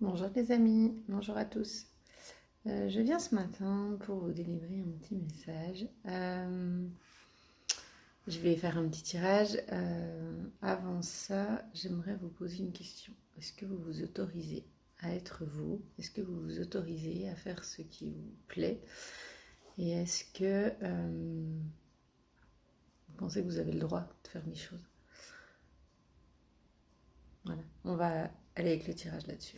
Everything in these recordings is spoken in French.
Bonjour les amis, bonjour à tous. Je viens ce matin pour vous délivrer un petit message. Je vais faire un petit tirage. Avant ça, j'aimerais vous poser une question. Est-ce que vous vous autorisez à être vous? Est-ce que vous vous autorisez à faire ce qui vous plaît? Et est-ce que vous pensez que vous avez le droit de faire des choses? Voilà, on va aller avec le tirage là-dessus.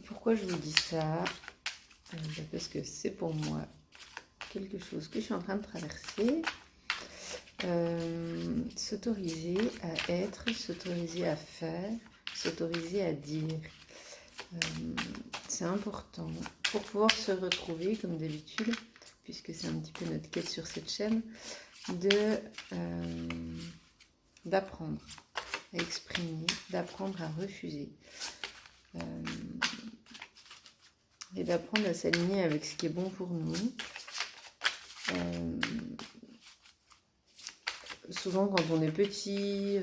Pourquoi je vous dis ça? Parce que c'est pour moi quelque chose que je suis en train de traverser. S'autoriser à être, s'autoriser à faire, s'autoriser à dire. C'est important pour pouvoir se retrouver, comme d'habitude, puisque c'est un petit peu notre quête sur cette chaîne, d'apprendre à exprimer, d'apprendre à refuser. Et d'apprendre à s'aligner avec ce qui est bon pour nous. Souvent quand on est petit,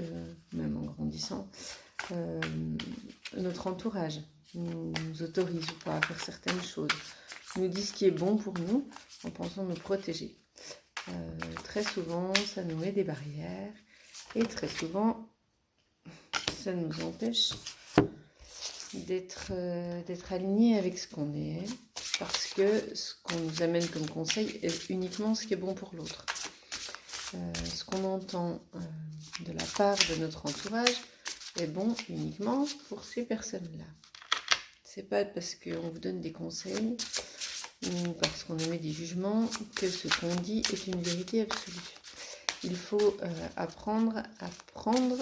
même en grandissant, notre entourage nous autorise ou pas à faire certaines choses, nous dit ce qui est bon pour nous en pensant nous protéger. Très souvent, ça nous met des barrières et très souvent, ça nous empêche d'être alignés avec ce qu'on est, parce que ce qu'on nous amène comme conseil est uniquement ce qui est bon pour l'autre. Ce qu'on entend de la part de notre entourage est bon uniquement pour ces personnes-là. C'est pas parce qu'on vous donne des conseils ou parce qu'on émet des jugements que ce qu'on dit est une vérité absolue. Il faut apprendre à prendre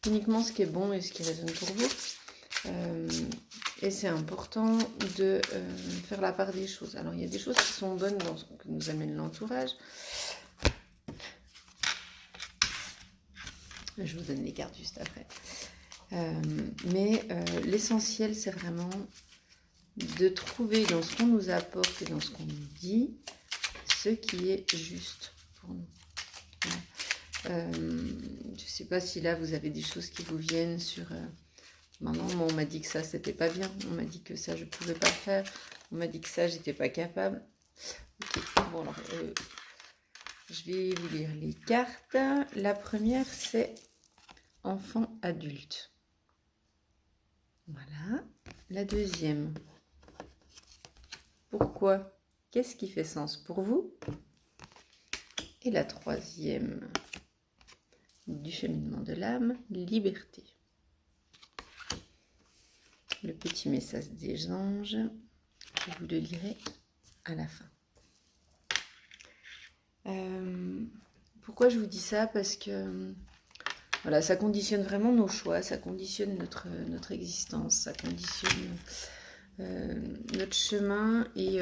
uniquement ce qui est bon et ce qui résonne pour vous. Et c'est important de faire la part des choses. Alors il y a des choses qui sont bonnes dans ce que nous amène l'entourage. Je vous donne les cartes juste après. Mais l'essentiel, c'est vraiment de trouver dans ce qu'on nous apporte et dans ce qu'on nous dit, ce qui est juste pour nous. Voilà. Je ne sais pas si là, vous avez des choses qui vous viennent sur... Maman, on m'a dit que ça, c'était pas bien. On m'a dit que ça, je pouvais pas faire. On m'a dit que ça, j'étais pas capable. Ok, bon alors... je vais vous lire les cartes. La première, c'est enfant adulte. Voilà. La deuxième, pourquoi? Qu'est-ce qui fait sens pour vous? Et la troisième, du cheminement de l'âme, liberté. Le petit message des anges, je vous le lirai à la fin. Pourquoi je vous dis ça? Parce que voilà, ça conditionne vraiment nos choix, ça conditionne notre existence, ça conditionne notre chemin et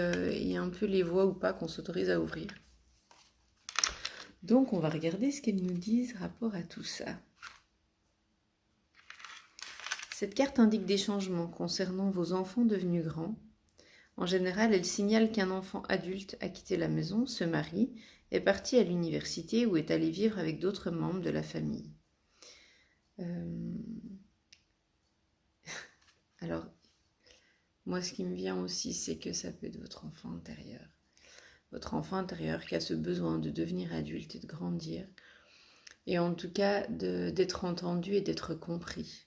un peu les voies ou pas qu'on s'autorise à ouvrir. Donc on va regarder ce qu'elles nous disent rapport à tout ça. Cette carte indique des changements concernant vos enfants devenus grands. En général, elle signale qu'un enfant adulte a quitté la maison, se marie, est parti à l'université ou est allé vivre avec d'autres membres de la famille. Alors, moi, ce qui me vient aussi, c'est que ça peut être votre enfant intérieur. Votre enfant intérieur qui a ce besoin de devenir adulte et de grandir. Et en tout cas, d'être entendu et d'être compris.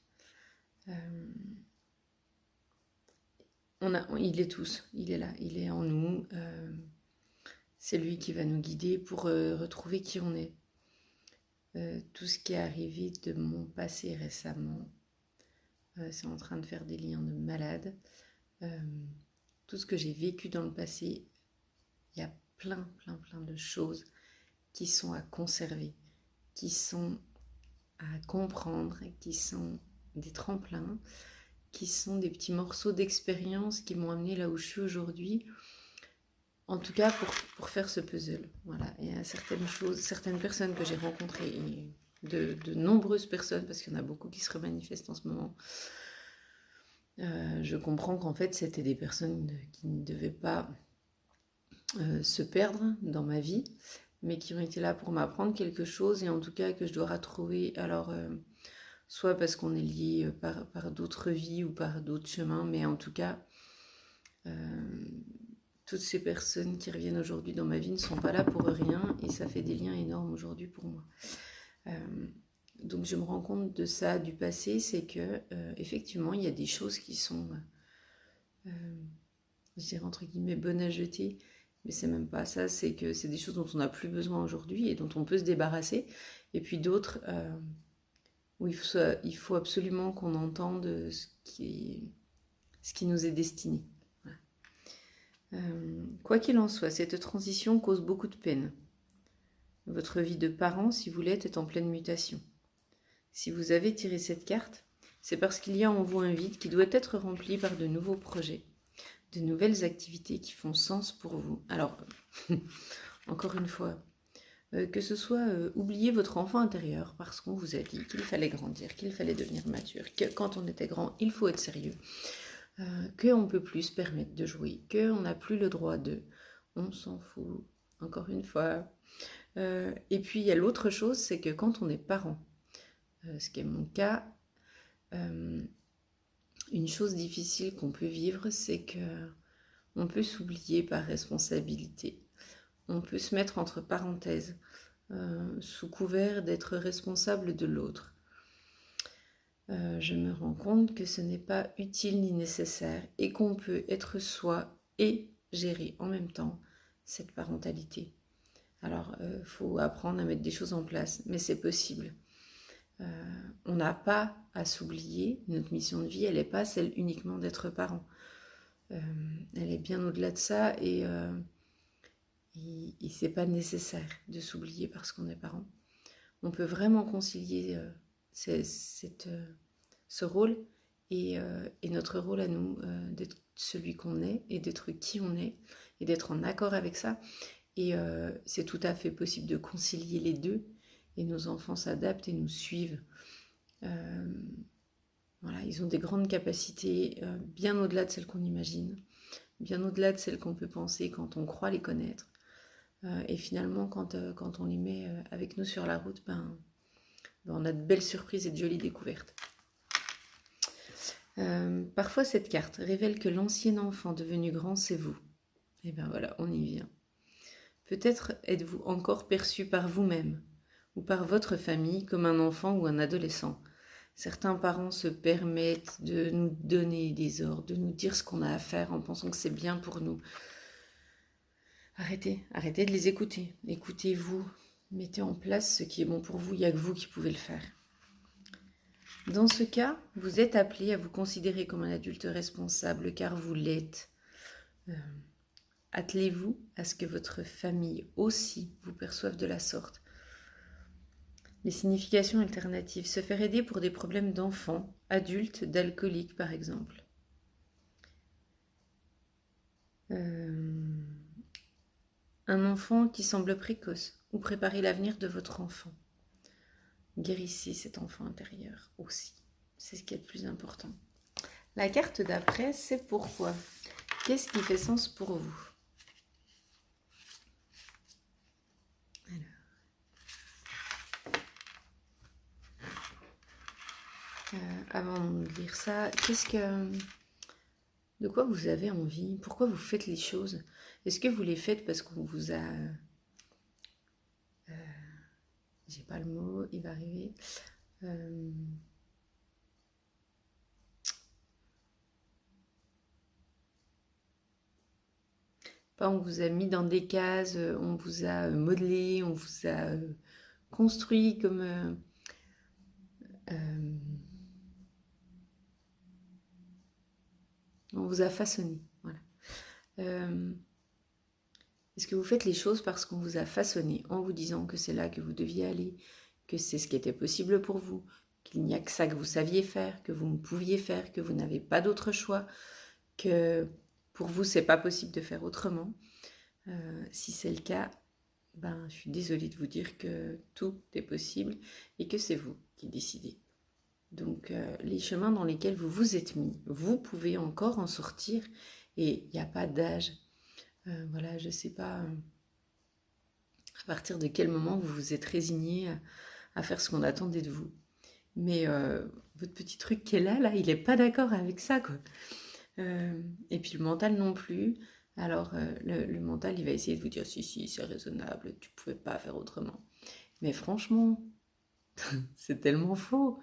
Il est tous, il est là, il est en nous. C'est lui qui va nous guider pour retrouver qui on est. Tout ce qui est arrivé de mon passé récemment, c'est en train de faire des liens de malade. Tout ce que j'ai vécu dans le passé, il y a plein de choses qui sont à conserver, qui sont à comprendre, qui sont des tremplins, qui sont des petits morceaux d'expérience qui m'ont amené là où je suis aujourd'hui. En tout cas, pour faire ce puzzle. Voilà. Il y a certaines personnes que j'ai rencontrées, et de nombreuses personnes, parce qu'il y en a beaucoup qui se remanifestent en ce moment. Je comprends qu'en fait, c'était des personnes qui ne devaient pas se perdre dans ma vie, mais qui ont été là pour m'apprendre quelque chose, et en tout cas que je dois retrouver, alors soit parce qu'on est lié par d'autres vies ou par d'autres chemins, mais en tout cas, toutes ces personnes qui reviennent aujourd'hui dans ma vie ne sont pas là pour rien, et ça fait des liens énormes aujourd'hui pour moi. Donc je me rends compte de ça, du passé, c'est que effectivement il y a des choses qui sont, je dirais entre guillemets, bonnes à jeter, mais c'est même pas ça, c'est que c'est des choses dont on n'a plus besoin aujourd'hui et dont on peut se débarrasser, et puis d'autres où il faut absolument qu'on entende ce qui nous est destiné. Voilà. Quoi qu'il en soit, cette transition cause beaucoup de peine. Votre vie de parent, si vous l'êtes, est en pleine mutation. Si vous avez tiré cette carte, c'est parce qu'il y a en vous un vide qui doit être rempli par de nouveaux projets, de nouvelles activités qui font sens pour vous. Alors, encore une fois, que ce soit oublier votre enfant intérieur parce qu'on vous a dit qu'il fallait grandir, qu'il fallait devenir mature, que quand on était grand, il faut être sérieux, qu'on ne peut plus se permettre de jouer, qu'on n'a plus le droit de... On s'en fout, encore une fois. Et puis, il y a l'autre chose, c'est que quand on est parent, ce qui est mon cas, une chose difficile qu'on peut vivre, c'est que on peut s'oublier par responsabilité. On peut se mettre entre parenthèses, sous couvert d'être responsable de l'autre. Je me rends compte que ce n'est pas utile ni nécessaire et qu'on peut être soi et gérer en même temps cette parentalité. Alors, faut apprendre à mettre des choses en place, mais c'est possible. On n'a pas à s'oublier. Notre mission de vie, elle n'est pas celle uniquement d'être parent. Elle est bien au-delà de ça, et c'est pas nécessaire de s'oublier parce qu'on est parent. On peut vraiment concilier ce rôle et notre rôle à nous, d'être celui qu'on est et d'être qui on est et d'être en accord avec ça. Et c'est tout à fait possible de concilier les deux, et nos enfants s'adaptent et nous suivent. Voilà, ils ont des grandes capacités, bien au-delà de celles qu'on imagine, bien au-delà de celles qu'on peut penser quand on croit les connaître. Et finalement, quand on les met avec nous sur la route, on a de belles surprises et de jolies découvertes. Parfois, cette carte révèle que l'ancien enfant devenu grand, c'est vous. Et bien voilà, on y vient. Peut-être êtes-vous encore perçu par vous-même ou par votre famille comme un enfant ou un adolescent. Certains parents se permettent de nous donner des ordres, de nous dire ce qu'on a à faire en pensant que c'est bien pour nous. Arrêtez de les écouter. Écoutez-vous, mettez en place ce qui est bon pour vous, il n'y a que vous qui pouvez le faire. Dans ce cas, vous êtes appelé à vous considérer comme un adulte responsable, car vous l'êtes. Attelez-vous à ce que votre famille aussi vous perçoive de la sorte. Les significations alternatives: se faire aider pour des problèmes d'enfants, adultes, d'alcooliques par exemple. Un enfant qui semble précoce, ou préparer l'avenir de votre enfant. Guérissez cet enfant intérieur aussi. C'est ce qui est le plus important. La carte d'après, c'est pourquoi. Qu'est-ce qui fait sens pour vous? Avant de lire ça, de quoi vous avez envie? Pourquoi vous faites les choses? Est-ce que vous les faites parce qu'on vous a... j'ai pas le mot, il va arriver. Pas on vous a mis dans des cases, on vous a modelé, on vous a construit comme... on vous a façonné, voilà. Est-ce que vous faites les choses parce qu'on vous a façonné, en vous disant que c'est là que vous deviez aller, que c'est ce qui était possible pour vous, qu'il n'y a que ça que vous saviez faire, que vous ne pouviez faire, que vous n'avez pas d'autre choix, que pour vous, c'est pas possible de faire autrement? Si c'est le cas, je suis désolée de vous dire que tout est possible et que c'est vous qui décidez. Donc, les chemins dans lesquels vous vous êtes mis, vous pouvez encore en sortir, et il n'y a pas d'âge. Voilà, je ne sais pas à partir de quel moment vous vous êtes résigné à faire ce qu'on attendait de vous. Mais votre petit truc qui est là, il n'est pas d'accord avec ça, quoi. Et puis le mental non plus. Alors le mental, il va essayer de vous dire si, c'est raisonnable, tu ne pouvais pas faire autrement. Mais franchement, c'est tellement faux.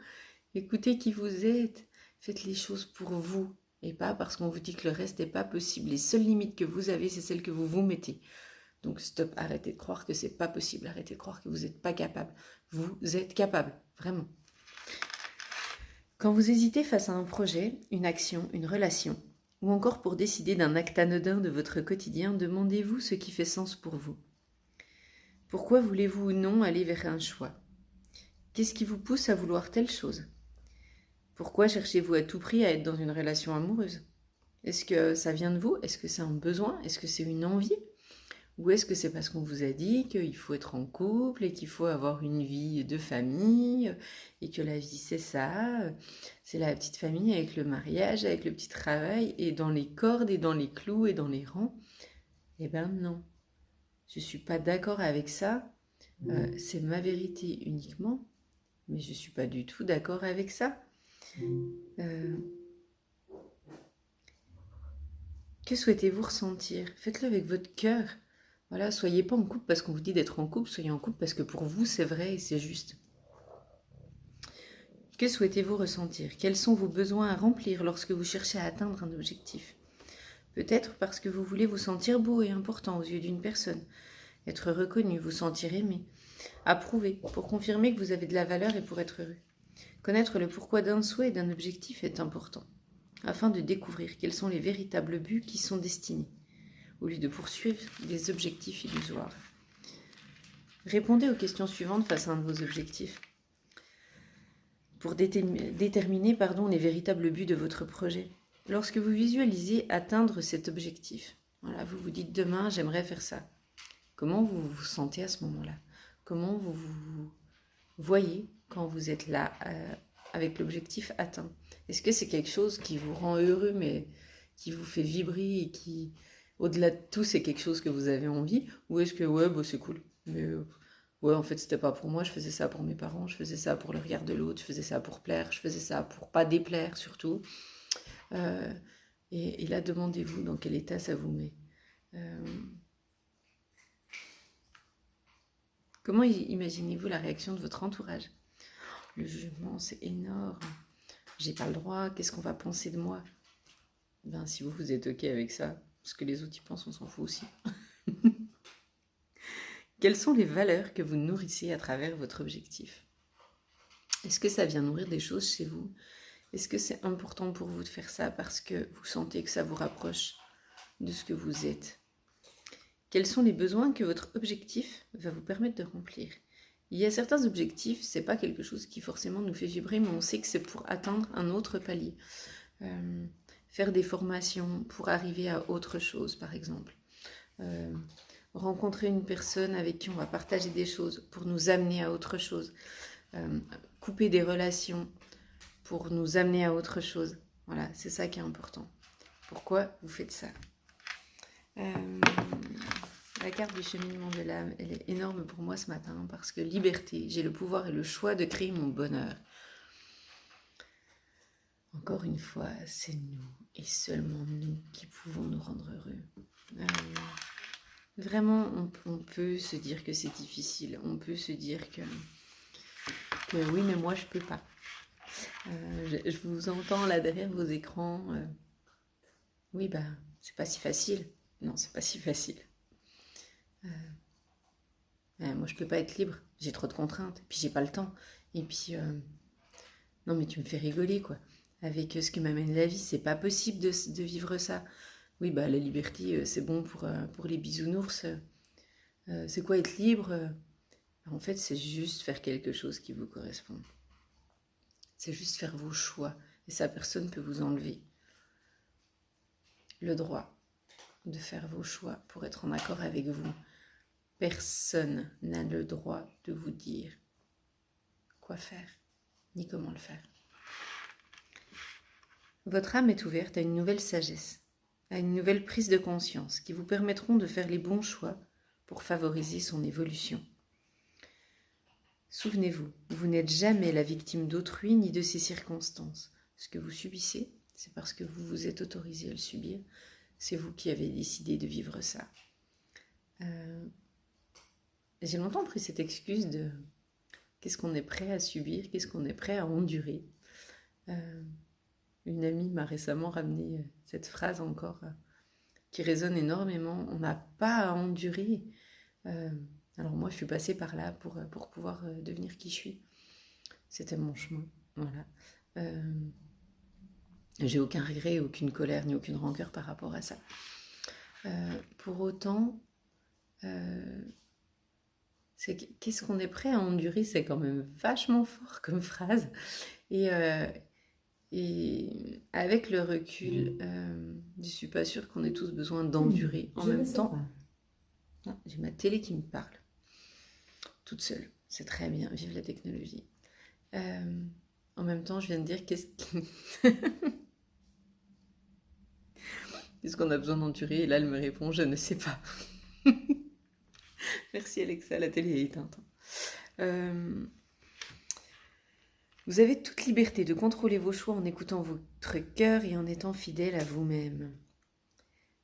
Écoutez qui vous êtes, faites les choses pour vous et pas parce qu'on vous dit que le reste n'est pas possible. Les seules limites que vous avez, c'est celles que vous vous mettez. Donc stop, arrêtez de croire que c'est pas possible, arrêtez de croire que vous n'êtes pas capable. Vous êtes capable, vraiment. Quand vous hésitez face à un projet, une action, une relation, ou encore pour décider d'un acte anodin de votre quotidien, demandez-vous ce qui fait sens pour vous. Pourquoi voulez-vous ou non aller vers un choix? Qu'est-ce qui vous pousse à vouloir telle chose? Pourquoi cherchez-vous à tout prix à être dans une relation amoureuse? Est-ce que ça vient de vous? Est-ce que c'est un besoin? Est-ce que c'est une envie? Ou est-ce que c'est parce qu'on vous a dit qu'il faut être en couple et qu'il faut avoir une vie de famille et que la vie c'est ça, c'est la petite famille avec le mariage, avec le petit travail et dans les cordes et dans les clous et dans les rangs? Eh ben non, je ne suis pas d'accord avec ça, c'est ma vérité uniquement, mais je ne suis pas du tout d'accord avec ça. Que souhaitez-vous ressentir? Faites-le avec votre cœur. Voilà, soyez pas en couple parce qu'on vous dit d'être en couple, soyez en couple parce que pour vous c'est vrai et c'est juste. Que souhaitez-vous ressentir? Quels sont vos besoins à remplir lorsque vous cherchez à atteindre un objectif? Peut-être parce que vous voulez vous sentir beau et important aux yeux d'une personne, être reconnu, vous sentir aimé, approuvé, pour confirmer que vous avez de la valeur et pour être heureux. Connaître le pourquoi d'un souhait et d'un objectif est important, afin de découvrir quels sont les véritables buts qui sont destinés, au lieu de poursuivre des objectifs illusoires. Répondez aux questions suivantes face à un de vos objectifs pour déterminer les véritables buts de votre projet. Lorsque vous visualisez atteindre cet objectif, voilà, vous vous dites demain j'aimerais faire ça. Comment vous vous sentez à ce moment-là? Comment vous vous voyez quand vous êtes là avec l'objectif atteint? Est-ce que c'est quelque chose qui vous rend heureux mais qui vous fait vibrer et qui, au-delà de tout, c'est quelque chose que vous avez envie? Ou est-ce que ouais, bah, c'est cool, mais ouais, en fait, c'était pas pour moi, je faisais ça pour mes parents, je faisais ça pour le regard de l'autre, je faisais ça pour plaire, je faisais ça pour pas déplaire surtout. Et là, demandez-vous dans quel état ça vous met. Comment imaginez-vous la réaction de votre entourage? Le jugement, c'est énorme. J'ai pas le droit, qu'est-ce qu'on va penser de moi? Ben, si vous êtes ok avec ça, ce que les autres y pensent, on s'en fout aussi. Quelles sont les valeurs que vous nourrissez à travers votre objectif? Est-ce que ça vient nourrir des choses chez vous? Est-ce que c'est important pour vous de faire ça parce que vous sentez que ça vous rapproche de ce que vous êtes? Quels sont les besoins que votre objectif va vous permettre de remplir? Il y a certains objectifs, c'est pas quelque chose qui forcément nous fait vibrer, mais on sait que c'est pour atteindre un autre palier. Faire des formations pour arriver à autre chose, par exemple. Rencontrer une personne avec qui on va partager des choses pour nous amener à autre chose. Couper des relations pour nous amener à autre chose. Voilà, c'est ça qui est important. Pourquoi vous faites ça? La carte du cheminement de l'âme, elle est énorme pour moi ce matin parce que liberté, j'ai le pouvoir et le choix de créer mon bonheur. Encore une fois, c'est nous et seulement nous qui pouvons nous rendre heureux. Vraiment, on peut se dire que c'est difficile. On peut se dire que oui, mais moi, je peux pas. Je vous entends là derrière vos écrans. Oui, bah, c'est pas si facile. Non, c'est pas si facile. Moi, je peux pas être libre. J'ai trop de contraintes. Et puis, j'ai pas le temps. Et puis, non, mais tu me fais rigoler, quoi. Avec ce que m'amène la vie, c'est pas possible de vivre ça. Oui, bah, la liberté, c'est bon pour les bisounours. C'est quoi être libre? En fait, c'est juste faire quelque chose qui vous correspond. C'est juste faire vos choix. Et ça, personne ne peut vous enlever le droit de faire vos choix pour être en accord avec vous. Personne n'a le droit de vous dire quoi faire, ni comment le faire. Votre âme est ouverte à une nouvelle sagesse, à une nouvelle prise de conscience qui vous permettront de faire les bons choix pour favoriser son évolution. Souvenez-vous, vous n'êtes jamais la victime d'autrui ni de ses circonstances. Ce que vous subissez, c'est parce que vous vous êtes autorisé à le subir. C'est vous qui avez décidé de vivre ça. J'ai longtemps pris cette excuse de qu'est-ce qu'on est prêt à subir, qu'est-ce qu'on est prêt à endurer. Une amie m'a récemment ramené cette phrase encore qui résonne énormément. On n'a pas à endurer. Alors moi, je suis passée par là pour pouvoir devenir qui je suis. C'était mon chemin. Voilà. J'ai aucun regret, aucune colère, ni aucune rancœur par rapport à ça. Pour autant, qu'est-ce qu'on est prêt à endurer? C'est quand même vachement fort comme phrase. Et avec le recul, je ne suis pas sûre qu'on ait tous besoin d'endurer. En même temps, non, j'ai ma télé qui me parle. Toute seule. C'est très bien. Vive la technologie. En même temps, je viens de dire qu'est-ce qu'on a besoin d'endurer? Et là, elle me répond, je ne sais pas. Merci Alexa, la télé est éteinte. Vous avez toute liberté de contrôler vos choix en écoutant votre cœur et en étant fidèle à vous-même.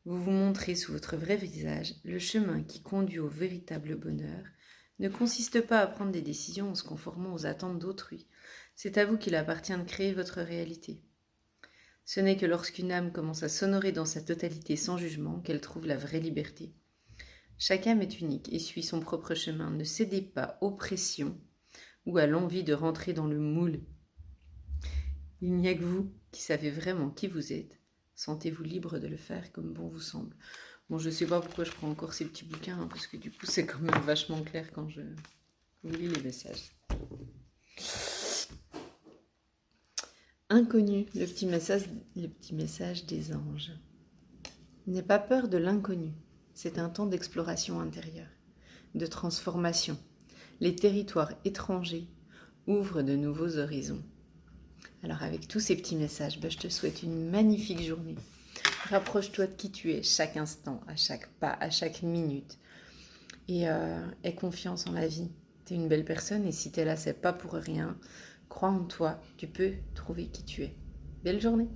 Vous vous montrez sous votre vrai visage. Le chemin qui conduit au véritable bonheur ne consiste pas à prendre des décisions en se conformant aux attentes d'autrui. C'est à vous qu'il appartient de créer votre réalité. Ce n'est que lorsqu'une âme commence à s'honorer dans sa totalité sans jugement qu'elle trouve la vraie liberté. Chaque âme est unique et suit son propre chemin. Ne cédez pas aux pressions ou à l'envie de rentrer dans le moule. Il n'y a que vous qui savez vraiment qui vous êtes. Sentez-vous libre de le faire comme bon vous semble. Bon, je ne sais pas pourquoi je prends encore ces petits bouquins, hein, parce que du coup, c'est quand même vachement clair quand je vous lis les messages. Inconnu, le petit message des anges. N'aie pas peur de l'inconnu. C'est un temps d'exploration intérieure, de transformation. Les territoires étrangers ouvrent de nouveaux horizons. Alors avec tous ces petits messages, je te souhaite une magnifique journée. Rapproche-toi de qui tu es chaque instant, à chaque pas, à chaque minute. Et aie confiance en la vie. Tu es une belle personne et si tu es là, c'est pas pour rien. Crois en toi, tu peux trouver qui tu es. Belle journée!